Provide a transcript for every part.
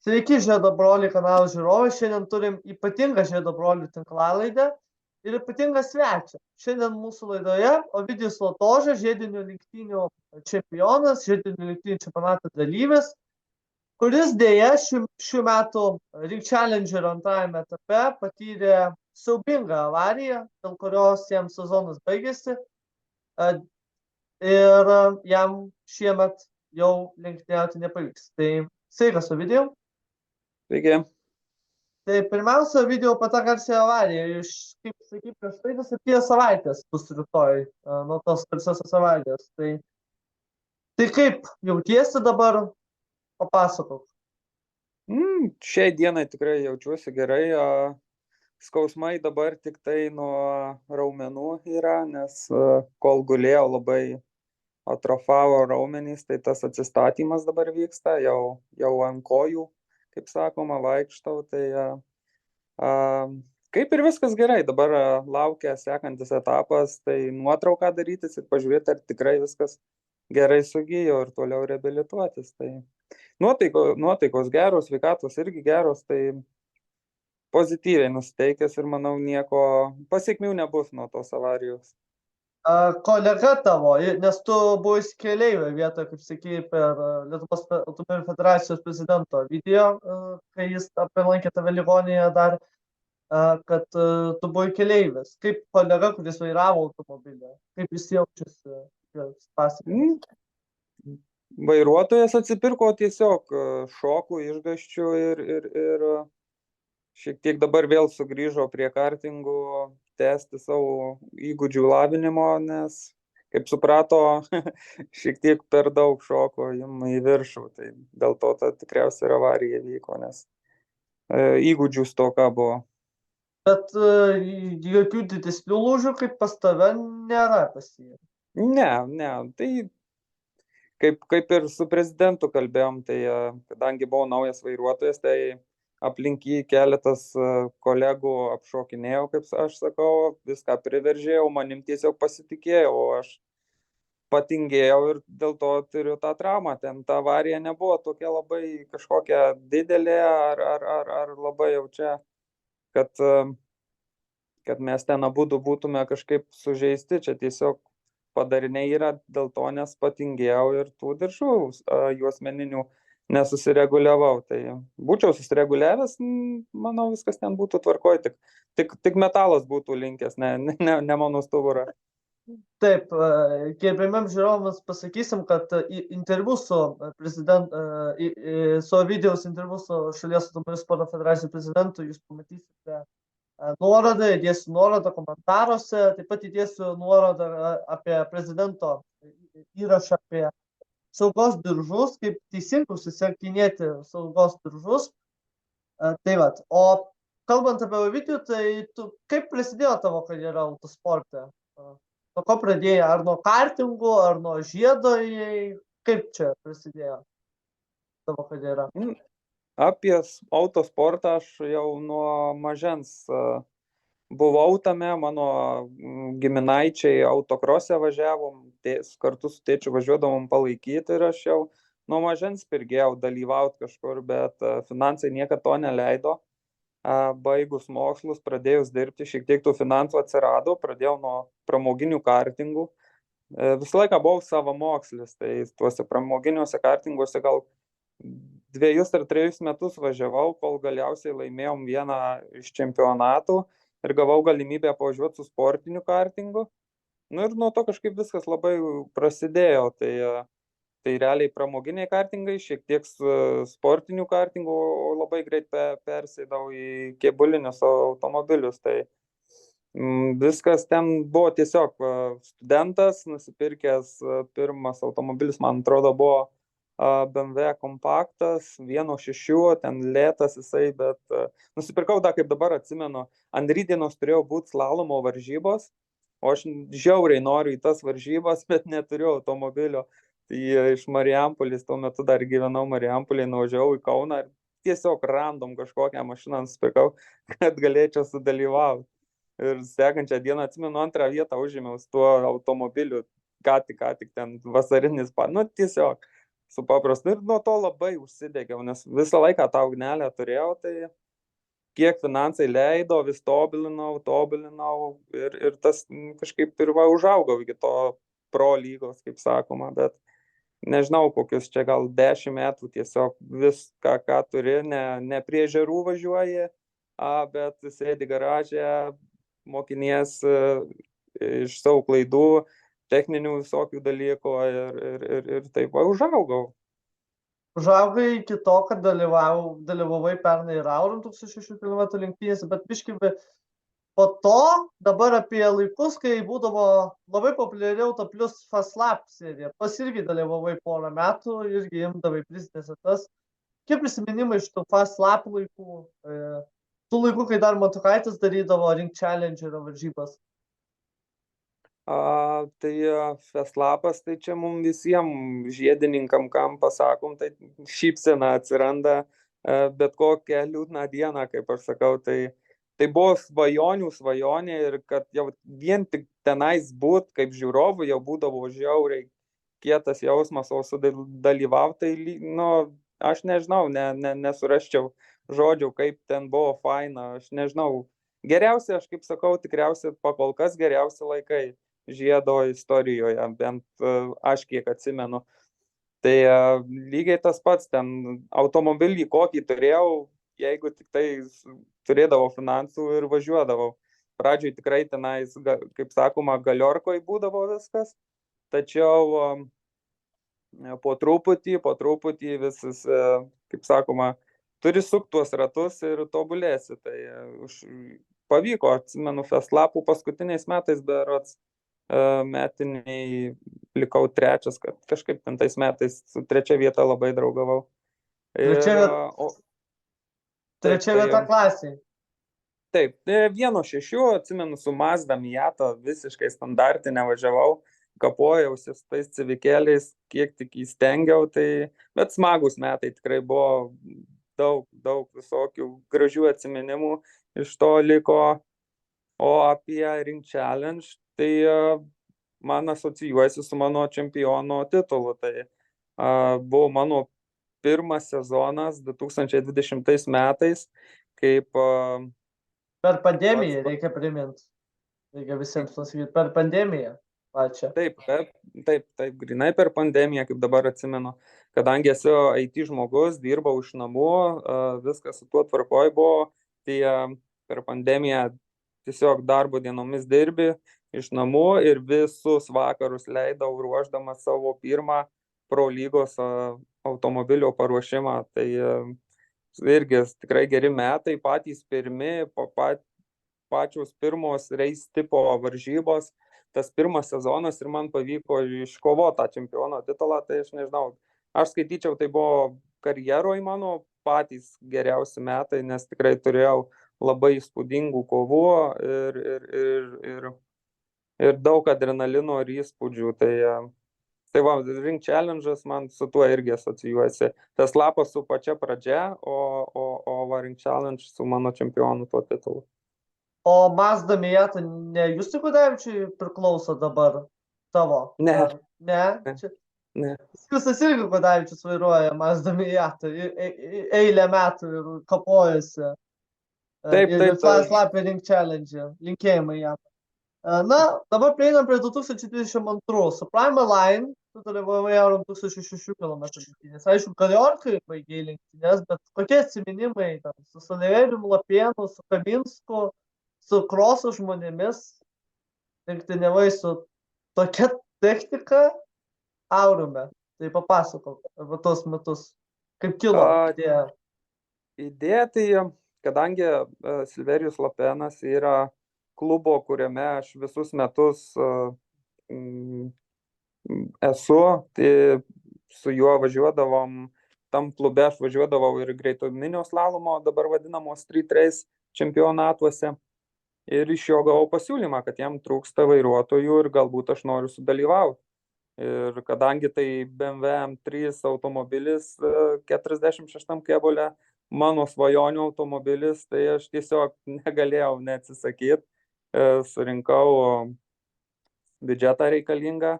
Sveiki, Žiedo brolių kanalo žiūrovai. Šiandien turim ypatingą Žiedo brolių tinklalaidę ir ypatingą svečią. Šiandien mūsų laidoje Ovidijus Latožas, žiedinių lenktynių čempionas, žiedinių lenktynių čempionato dalyvis, kuris dėja šių metų Ring Challenger antrajame etape patyrė siaubingą avariją, dėl kurios jam sezonas baigėsi ir jam šiemet jau lenktyniauti nepavyks. Tai sveikas, Ovidijau. Sveiki. Tai pirmiausia, video apie tą garsią avariją. Iš, kaip sakyt, prieš tai 7 savaitės bus rytoj nuo tos garsiosios avarijos. Tai kaip jautiesi dabar? Papasakok. Šiai dienai tikrai jaučiuosi gerai. Skausmai dabar tik tai nuo raumenų yra, nes kol gulėjau labai atrofavo raumenys, tai tas atsistatymas dabar vyksta, jau ant kojų, kaip sakoma, vaikštau. Tai kaip ir viskas gerai. Dabar laukia sekantis etapas, tai nuotrauką darytis ir pažiūrėti, ar tikrai viskas gerai sugijo ir toliau reabilituotis. Tai nuotaikos geros, sveikatos irgi geros, tai pozityviai nusiteikęs ir manau nieko pasekmių nebus nuo tos avarijos. Kolega tavo, nes tu buvai keleivio vietoje, kaip sakei, per Lietuvos automobilių federacijos prezidento video, kai jis aplankė tave ligoninėje dar, kad tu buvai keleivis. Kaip kolega, kuris vairavo automobilį, kaip jis jaučiasi? Vairuotojas atsipirko tiesiog šokų, išgąsčių ir šiek tiek dabar vėl sugrįžo prie kartingų tęsti savo įgūdžių lavinimo, nes, kaip suprato, šiek tiek per daug šoko į viršų. Tai dėl to tikriausiai ir avarija vyko, nes įgūdžių stoka buvo. Bet jokių didesnių lūžių kaip pas tave nėra pasiję. Ne. Tai kaip ir su prezidentu kalbėjom, tai kadangi buvau naujas vairuotojas, tai aplink jį keletas kolegų apšokinėjau, kaip aš sakau, viską priveržėjau, manim tiesiog pasitikėjau, o aš patingėjau ir dėl to turiu tą traumą. Ten ta avarija nebuvo tokia labai kažkokia didelė ar labai jau čia, kad mes ten abudu būtume kažkaip sužeisti. Čia tiesiog padariniai yra dėl to, nes patingėjau ir tų diržų juosmeninių nesusireguliavau. Tai būčiau susireguliavęs, manau, viskas ten būtų tvarkoj, tik metalas būtų linkęs, ne mano stuburą. Taip, gerbiamiem žiūrovams pasakysim, kad interviu su Ovidijaus interviu su šalies automobilių sporto federacijos prezidentu jūs pamatysite nuorodą, įdėsiu nuorodą komentaruose, taip pat įdėsiu nuorodą apie prezidento įrašą apie saugos diržus, kaip teisingai susiarkinėti saugos diržus. Tai vat, o kalbant apie Ovidijų, tai kaip prasidėjo tavo karjera autosporte? Nuo ko pradėjai? Ar nuo kartingų, ar nuo žiedo? Kaip čia prasidėjo tavo karjera? Apie autosportą aš jau nuo mažens buvau tame, mano giminaičiai autokrose važiavom, kartu su tėčiu važiuodavom palaikyti ir aš jau nuo mažens pirgėjau dalyvauti kažkur, bet finansai niekada to neleido. Baigus mokslus, pradėjus dirbti, šiek tiek tų finansų atsirado, pradėjau nuo pramoginių kartingų. Visą laiką buvau savamokslis, tai tuose pramoginiuose kartinguose gal 2 ar 3 metus važiavau, kol galiausiai laimėjom vieną iš čempionatų ir gavau galimybę pavažiuoti su sportiniu kartingu. Ir nuo to kažkaip viskas labai prasidėjo. Tai realiai pramoginiai kartingai, šiek tiek sportinių kartingų, o labai greit persėdau į kėbulinius automobilius. Tai viskas ten buvo tiesiog studentas, nusipirkęs pirmas automobilis, man atrodo, buvo BMW kompaktas, 1.6, ten lėtas jisai, bet nusipirkau dar, kaip dabar atsimenu, ant rytdienos turėjau būti slalomo varžybos, o aš žiauriai noriu į tas varžybas, bet neturiu automobilio. Tai iš Marijampolės, tuo metu dar gyvenau Marijampolėje, nuvažiavau į Kauną ir tiesiog random kažkokią mašiną nusipirkau, kad galėčiau sudalyvauti. Ir sekančią dieną, atsimenu, 2. vietą užėmiau su tuo automobiliu, ką tik ten vasarinis, tiesiog su paprastu ir nuo to labai užsidegiau, nes visą laiką tą ugnelę turėjau, tai kiek finansai leido, vis tobulinau ir tas kažkaip ir va užaugau iki to pro lygos, kaip sakoma, bet nežinau, kokius čia gal 10 metų tiesiog viską, ką turi, ne prie ežerų važiuoji, bet sėdi garaže, mokinies iš savo klaidų, techninių visokių dalykų ir taip va užaugau. Užaugai iki to, kad dalyvavai pernai ir Aurum 1600 km lenktynėse, bet biškai po to dabar apie laikus, kai būdavo labai populiari Auto Plus Fast Lap serija. Pas irgi dalyvavai porą metų, irgi imdavai prizinės vietas. Kiek prisiminimai iš tų Fast Lap laikų, tų laikų, kai dar Motukaitis darydavo Ring Challenger varžybas? Tai Fast Lapas, tai čia mums visiems žiedininkam, kam pasakom, tai šypsena atsiranda bet kokią liūdną dieną, kaip aš sakau, tai buvo svajonių svajonė ir kad jau vien tik tenais būt kaip žiūrovų jau būdavo žiauriai kietas jausmas, o sudalyvauti, tai, nu, aš nežinau, nesurasčiau žodžių, kaip ten buvo faina, aš nežinau. Geriausia, aš kaip sakau, tikriausiai pakol kas geriausi laikai žiedo istorijoje, bent aš kiek atsimenu. Tai lygiai tas pats, ten automobilį kokį turėjau, jeigu tik tai turėdavau finansų ir važiuodavau. Pradžioj tikrai tenais, kaip sakoma, galiorkoj būdavo viskas, tačiau po truputį visas, kaip sakoma, turi sukti tuos ratus ir tobulėsi. Tai pavyko, atsimenu, Fast Lapų paskutiniais metais berods metiniai likau trečias, kad kažkaip ten tais metais su trečia vieta labai draugavau. Trečia vieta klasiai. Taip, 1.6, atsimenu, su Mazda Miata visiškai standartinę važiavau, kapojausi su tais civikėliais, kiek tik įstengiau, bet smagus metai tikrai buvo, daug visokių gražių atsiminimų iš to liko. O apie Ring Challenge, tai man asocijuojasi su mano čempiono titulu. Tai buvo mano pirmas sezonas 2020 metais, kaip... Per pandemiją, reikia priminti. Reikia visiems pasakyti, per pandemiją pačią. Taip, grinai per pandemiją, kaip dabar atsimenu. Kadangi esu IT žmogus, dirbau iš namų, viskas su tuo tvarkoj buvo, tai per pandemiją tiesiog darbo dienomis dirbi iš namų ir visus vakarus leidau ruošdamas savo pirmą pro lygos automobilio paruošimą. Tai irgi tikrai geri metai, patys pirmi, pačios pirmos race tipo varžybos, tas pirmas sezonas ir man pavyko iškovoti tą čempiono titulą, tai aš nežinau, aš skaityčiau, tai buvo karjeroj mano patys geriausi metai, nes tikrai turėjau labai įspūdingų kovų ir daug adrenalino ir įspūdžių. Tai va, Ring Challenge'as man su tuo irgi asocijuojasi. Tas Lapas su pačia pradžia, o Ring Challenge su mano čempionu tuo titulu. O Mazda Miata ne Justui Kudavičiui priklauso dabar tavo? Ne. Ne. Justas irgi Kudavičius vairuoja Mazda Miata eilę metų ir kapojasi. Taip. Fast Lap Ring Challenge. Linkėjimai jam. Na, dabar prieinam prie 2022. Su Prime Line tu dalyvavai Aurum 1600 km lenktynės. Aišku, galiorkai baigė lenktynės, bet kokie atsiminimai tam, su Salėvėrium Lapėnu, su Kaminsku, su kroso žmonėmis, lenktyniavai su tokia technika Aurume. Tai papasakok apie tos metus. Kaip kilo idėja? Idėja tai, kadangi Silverijus Lapėnas yra klubo, kuriame aš visus metus esu, tai su juo važiuodavom, tam klube aš važiuodavau ir greitominio slalomo, dabar vadinamo Street Race čempionatuose. Ir iš jo gavau pasiūlymą, kad jam trūksta vairuotojų ir galbūt aš noriu sudalyvauti. Ir kadangi tai BMW M3 automobilis 46 kėbule, mano svajonių automobilis, tai aš tiesiog negalėjau neatsisakyti. Surinkau biudžetą reikalingą,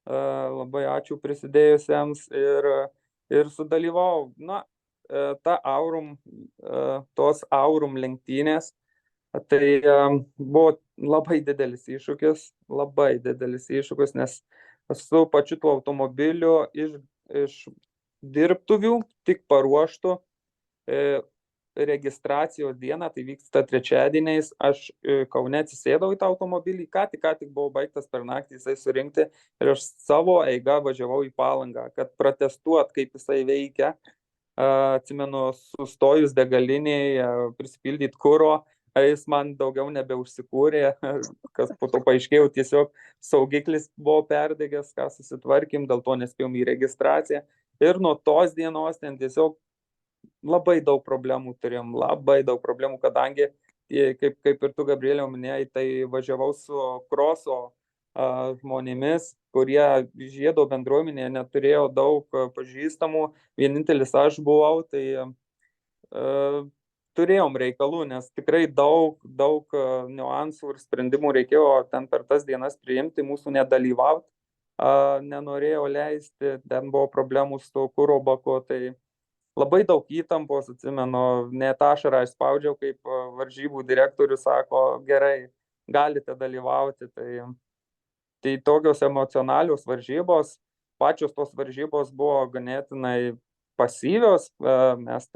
labai ačiū prisidėjusiems ir ir sudalyvau, tos Aurum lenktynės. Tai buvo labai didelis iššūkis, nes su pačiu tuo automobiliu iš dirbtuvių tik paruoštų registracijos dieną, tai vyksta trečiadieniais, aš Kaune atsisėdau į tą automobilį, ką tik buvo baigtas per naktį jisai surinkti ir aš savo eigą važiavau į Palangą, kad protestuot, kaip jisai veikia. Atsimenu, sustojus degalinėje, prisipildyti kuro, jis man daugiau nebeužsikūrė, kas po to paaiškėjo, tiesiog saugiklis buvo perdegęs, ką susitvarkėm, dėl to nespėjom į registraciją. Ir nuo tos dienos ten tiesiog labai daug problemų turėjom, kadangi, kaip ir tu, Gabrieliau, minėjai, tai važiavau su kroso žmonėmis, kurie žiedo bendruomenėje neturėjo daug pažįstamų, vienintelis aš buvau, tai turėjom reikalų, nes tikrai daug niuansų ir sprendimų reikėjo ten per tas dienas priimti, mūsų nedalyvauti, nenorėjo leisti, ten buvo problemų su kuro baku, tai labai daug įtampos, atsimenu, net ašarą aš spaudžiau, kaip varžybų direktorius sako, gerai, galite dalyvauti, tai tokios emocionalios varžybos, pačios tos varžybos buvo ganėtinai pasyvios, mes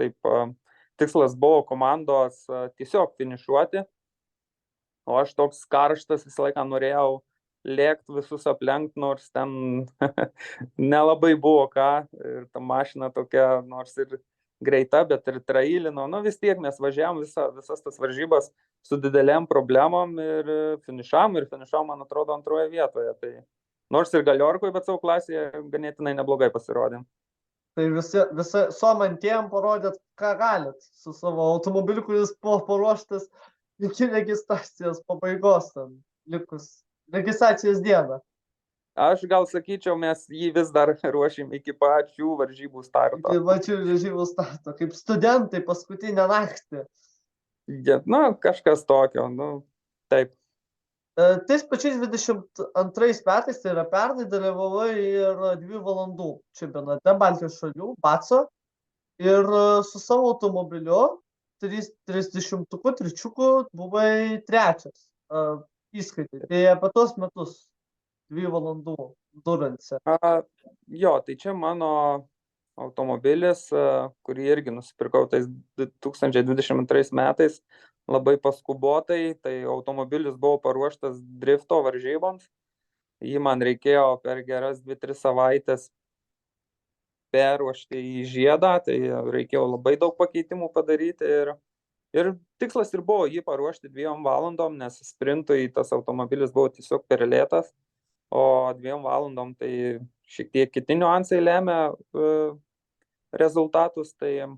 tikslas buvo komandos tiesiog finišuoti, o aš toks karštas visą laiką norėjau lėkti visus aplenkt, nors ten nelabai buvo ką, ir ta mašina tokia, nors ir greita, bet ir trailino, vis tiek mes važiavom visas tas varžybas su didelėm problemom ir finišavom, man atrodo, antroje vietoje, tai nors ir galiorkoj, bet savo klasėje ganėtinai neblogai pasirodėm. Tai visi somantėjom parodėt, ką galit su savo automobiliu, kuris buvo paruoštas iki registracijos pabaigos, likus registracijos dieną. Aš gal sakyčiau, mes jį vis dar ruošim iki pačių varžybų starto. Iki pačių varžybų starto, kaip studentai paskutinę naktį. Kažkas tokio, taip. Tais pačiais 22 metais, tai yra pernai, dalyvavai ir 2 valandų čempionate Baltijos šalių, BACO, ir su savo automobiliu 30-tuku, tričiuku buvai trečias įskaitai. Tai apie tos metus 2 valandų durance. Jo, tai čia mano automobilis, kurį irgi nusipirkau tais 2022 metais, labai paskubotai, tai automobilis buvo paruoštas drifto varžyboms, jį man reikėjo per geras 2-3 savaitės perruošti į žiedą, tai reikėjo labai daug pakeitimų padaryti ir tikslas ir buvo jį paruošti 2 valandom, nes sprintui tas automobilis buvo tiesiog per lėtas, o 2 valandom tai šiek tiek kiti niuansai lemia rezultatus, tai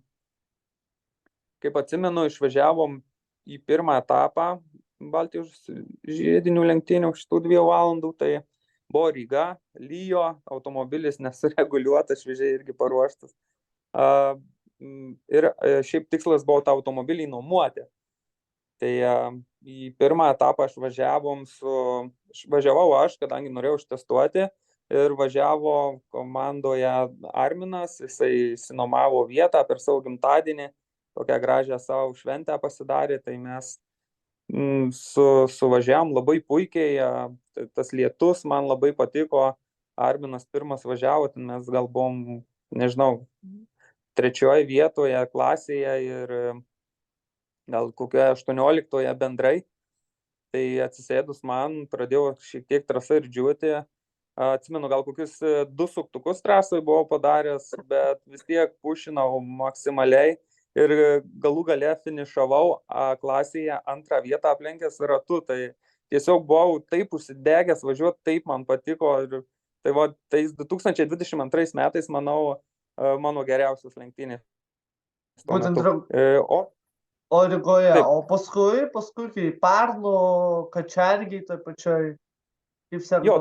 kaip atsimenu, išvažiavom į pirmą etapą Baltijos žiedinių lenktynių šitų 2 valandų, tai buvo Ryga, lyjo, automobilis nesureguliuotas, šviežiai irgi paruoštas. Ir šiaip tikslas buvo tą automobilį nuomuoti. Tai į pirmą etapą važiavau aš, kadangi norėjau ištestuoti, ir važiavo komandoje Arminas, jisai sinomavo vietą per savo gimtadienį, tokią gražią savo šventę pasidarė, tai mes suvažiavom labai puikiai, tas lietus man labai patiko, Arminas pirmas važiavo, tai mes gal buvom, nežinau, 3 vietoje klasėje ir gal kokioje 18 bendrai, tai atsisėdus man pradėjau šiek tiek trasa ir džiūti, atsimenu, gal kokius 2 suktukus trasoj buvau padaręs, bet vis tiek pušinau maksimaliai ir galų gale finišavau klasėje 2 vietą aplenkęs ratu, tai tiesiog buvau taip užsidegęs važiuoti, taip man patiko ir tai tais 2022 metais, manau, mano geriausios lenktynės. O Rygoje, taip. O paskui kai Parnu, Kačergiai, tai pačioj, kaip sekdavosi? Jo,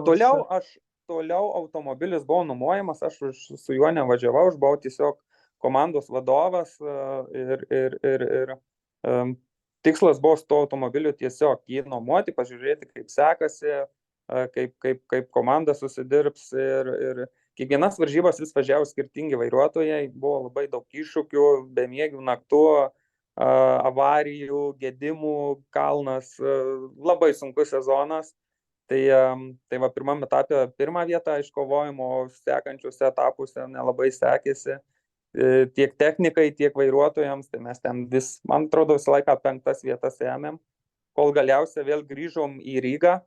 toliau automobilis buvo nuomojamas, aš su juo nevažiavau, aš buvau tiesiog komandos vadovas ir tikslas buvo su tuo automobiliu tiesiog jį nuomoti, pažiūrėti, kaip sekasi, kaip komanda susidirbs ir kiekvienas varžybas vis važiavo skirtingi vairuotojai, buvo labai daug iššūkių, bemiegių naktų, avarijų, gedimų kalnas, labai sunkus sezonas. Tai va, pirmam etapė pirmą vietą iškovojom, o sekančiuose etapuose nelabai sekėsi tiek technikai, tiek vairuotojams, tai mes ten vis, man atrodo, visą laiką 5 vietas ėmėm, kol galiausiai vėl grįžom į Rygą,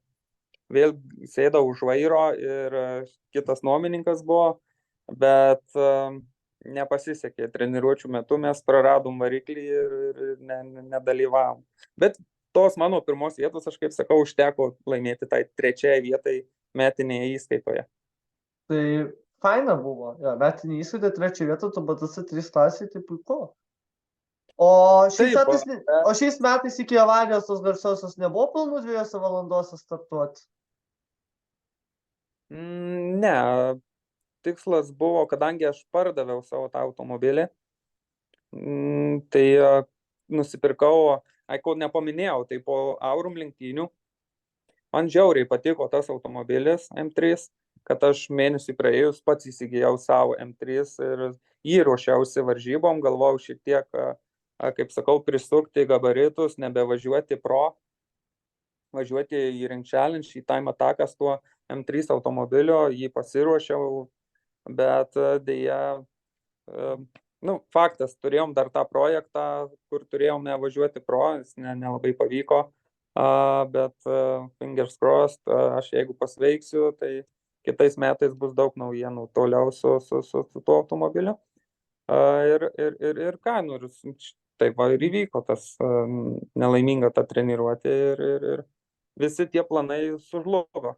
vėl sėdau už vairo ir kitas nuomininkas buvo, bet nepasisekė. Treniruočių metu mes praradom variklį ir nedalyvavom. Bet tos mano pirmos vietos, aš kaip sakau, užteko laimėti tai 3 vietai metinėje įskaitoje. Tai faina buvo. Ja, metinė įskaita 3 vietą, tu BTC 3 klasėje, tai puiku. O šiais metais iki avarijos tos garsiosios nebuvo pilnų 2 valandose startuoti? Ne, tikslas buvo, kadangi aš pardaviau savo tą automobilį, tai nusipirkau, kol nepaminėjau, tai po Aurum lenktynių man žiauriai patiko tas automobilis M3, kad aš mėnesį praėjus pats įsigijau savo M3 ir jį ruošiausi varžybom, galvojau šiek tiek, kaip sakau, prisukti gabaritus, nebevažiuoti važiuoti į Ring Challenge, į Time Attackas tuo M3 automobilio, jį pasiruošiau, bet dėja, faktas, turėjom dar tą projektą, kur turėjome važiuoti jis nelabai pavyko, bet fingers crossed, aš jeigu pasveiksiu, tai kitais metais bus daug naujienų toliau su tuo automobiliu. Ir ką, taip va ir įvyko tas nelaiminga ta treniruotė ir visi tie planai sužlugo.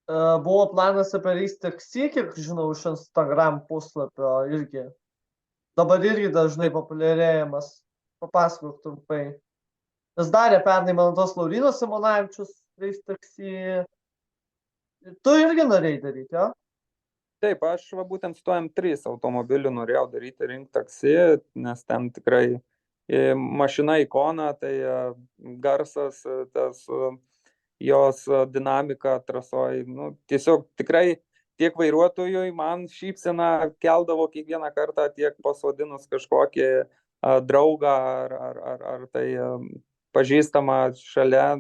Buvo planas apie Race Taxi, kiek žinau, iš Instagram puslapio irgi. Dabar irgi dažnai populiarėjimas. Papasakok trumpai. Nes darė pernai, man tos Laurinas Simonavičius Race Taxi. Tu irgi norėjai daryti, jo? Taip, aš būtent su tuo M3 automobiliu norėjau daryti Ring Taxi, nes ten tikrai mašina ikona, tai garsas, tas jos dinamika trasoj, tiesiog tikrai tiek vairuotojui man šypsena keldavo kiekvieną kartą, tiek pasodinus kažkokį draugą ar tai pažįstamą šalia,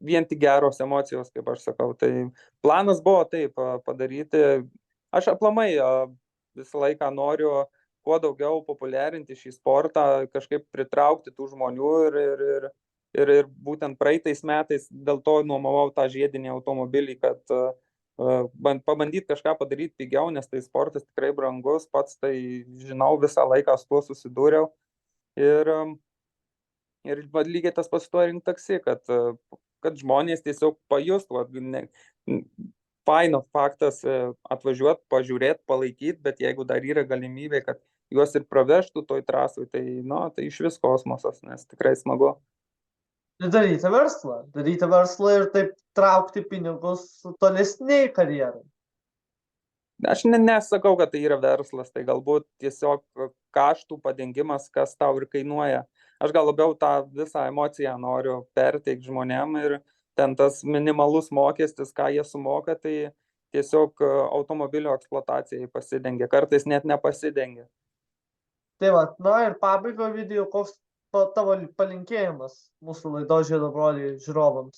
vien tik geros emocijos, kaip aš sakau. Tai planas buvo taip padaryti. Aš aplamai visą laiką noriu kuo daugiau populiarinti šį sportą, kažkaip pritraukti tų žmonių ir būtent praeitais metais dėl to nuomavau tą žiedinį automobilį, kad pabandyti kažką padaryti pigiau, nes tai sportas tikrai brangus, pats tai žinau, visą laiką su tuo susidūriau. Ir lygiai tas pats tuo Ring Taxi, kad žmonės tiesiog pajustų, faino faktas atvažiuoti, pažiūrėti, palaikyti, bet jeigu dar yra galimybė, kad juos ir pravežtų toj trasui, tai iš vis kosmosas, nes tikrai smagu. Daryti verslą ir taip traukti pinigus tolesniai karjerai. Aš nesakau, kad tai yra verslas, tai galbūt tiesiog kaštų padengimas, kas tau ir kainuoja. Aš gal labiau tą visą emociją noriu perteikti žmonėm ir ten tas minimalus mokestis, ką jie sumoka, tai tiesiog automobilio eksploatacijai pasidengia, kartais net nepasidengia. Tai va, ir pabaigo video, koks tavo palinkėjimas mūsų laidos Žiedo broliai žiūrovams?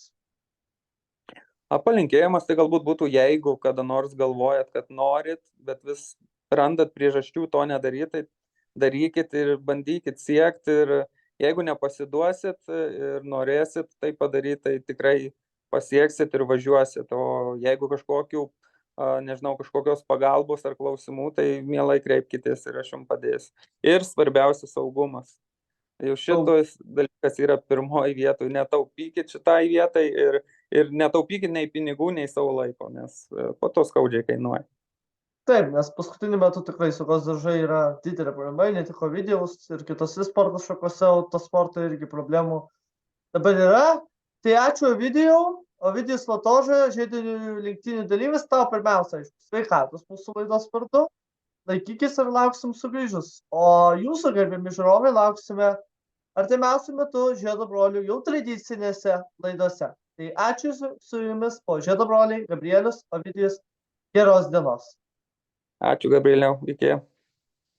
Palinkėjimas tai galbūt būtų, jeigu kada nors galvojat, kad norit, bet vis randat priežasčių to nedaryti, tai darykit ir bandykit siekti, ir jeigu nepasiduosit ir norėsit tai padaryti, tai tikrai pasieksit ir važiuosit. O jeigu kažkokios pagalbos ar klausimų, tai mielai kreipkitės ir aš jums padėsiu. Ir svarbiausia saugumas. Jau šitas dalykas yra pirmoji vietoj. Netaupykit šitai vietai ir netaupykit nei pinigų, nei savo laiko, nes po to skaudžiai kainuoja. Taip, nes paskutiniu metu tikrai saugos diržai yra didelė problema, ne tik Ovidijaus ir kitose sporto šakose, autosporto irgi problemų dabar yra. Tai ačiū Ovidijau. Ovidijus Latoža, žiedinių lenktynių dalyvis, tau pirmiausia, sveikatos mūsų laidos vardu. Laikykis ir lauksim sugrįžus. O jūsų, gerbiami žiūrovai, lauksime artimiausiu metu Žiedo brolių jau tradicinėse laidose. Tai ačiū su jumis po Žiedo broliai, Gabrielius, Ovidijus Geros dienos. Ačiū, Gabrieliau. Iki.